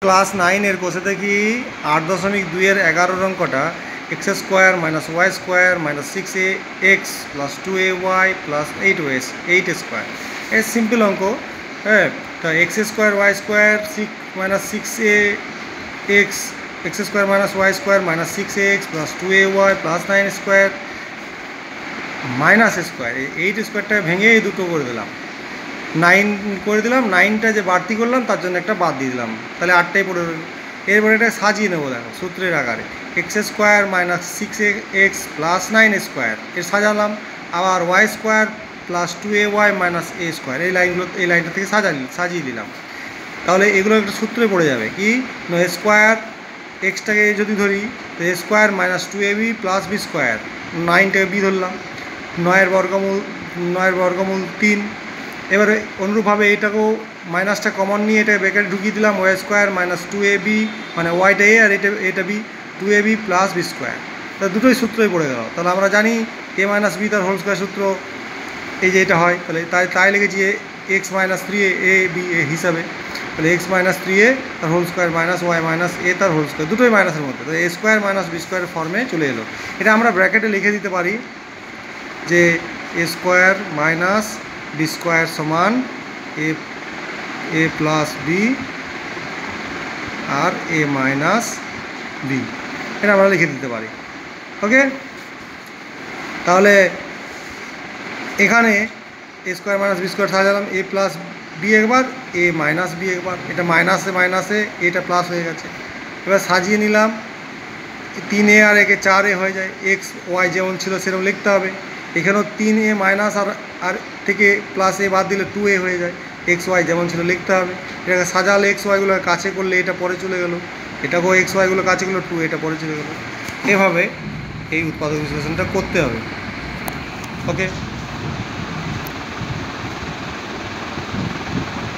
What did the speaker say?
Class 9 এর কোষে দেখি 8.2 এর 11 অঙ্কটা X square minus Y square minus 6ax plus 2ay plus 8 square এই সিম্পল অঙ্ক। হ্যাঁ, তা X square Y square minus 6ax X square minus Y square minus 6ax plus 2ay plus 9 square minus square, এই 8 স্কোয়ারটা ভেঙে এই দুটো করে দিলাম, 9 করে দিলাম। 9টা যে বাড়তি করলাম তার জন্য একটা বাদ দিয়ে দিলাম, তাহলে 8টাই পড়ে রইল। এরপরে এটা সাজিয়ে নেবো, দেখো সূত্রের আকারে X square minus 6ax plus 9 square এর সাজালাম, আবার Y square plus 2ay minus a square এই লাইনটা থেকে সাজিয়ে দিলাম। তাহলে এগুলো একটা সূত্রে পড়ে যাবে কি, স্কোয়ার এক্সটাকে যদি ধরি তো a square minus 2ab plus b square, 9টাকে বি ধরলাম, 9 এর বর্গমূল 3। এবারে অনুরূপভাবে এইটাকেও মাইনাসটা কমন নিয়ে এটা ব্র্যাকেটে ঢুকিয়ে দিলাম, ওয়াই স্কোয়ার মাইনাস 2ab মানে ওয়াইটা এ আর এটা B, 2ab plus b square. তা দুটোই সূত্রই পড়ে গেল। তাহলে আমরা জানি এ মাইনাস বি তার হোল স্কোয়ার সূত্র এই যে এটা হয়, তাহলে তাই লিখেছি x minus 3a B A হিসাবে। তাহলে এক্স মাইনাস 3a তার whole square minus y minus a তার হোল স্কোয়ার, দুটোই মাইনাসের মধ্যে, তো এ স্কোয়ার মাইনাস বি স্কোয়ারের ফর্মে চলে এলো। এটা আমরা ব্র্যাকেটে লিখে দিতে পারি যে এ স্কোয়ার মাইনাস বি স্কোয়ার সমান এ প্লাস বি আর এ মাইনাস বি, এটা আমরা লিখে দিতে পারি। ওকে, তাহলে এখানে এ স্কোয়ার মাইনাস বি স্কোয়ার সাজালাম, এ প্লাস বি একবার এ মাইনাস বি একবার, এটা মাইনাসে মাইনাসে এটা প্লাস হয়ে গেছে। এবার সাজিয়ে নিলাম, 3a আর একে 4a হয়ে যায়, এক্স ওয়াই যেমন ছিল সেরকম লিখতে হবে। এখানেও 3a মাইনাস আর থেকে প্লাস এ বাদ দিলে 2a হয়ে যায়, এক্স ওয়াই যেমন ছিল লিখতে হবে। এটাকে সাজালে এক্স ওয়াইগুলো কাছে করলে এটা পরে চলে গেলো, এটাকেও এক্স ওয়াইগুলো কাছে করলো 2 এটা পরে চলে গেলো। এভাবে এই উৎপাদক বিশ্লেষণটা করতে হবে। ওকে।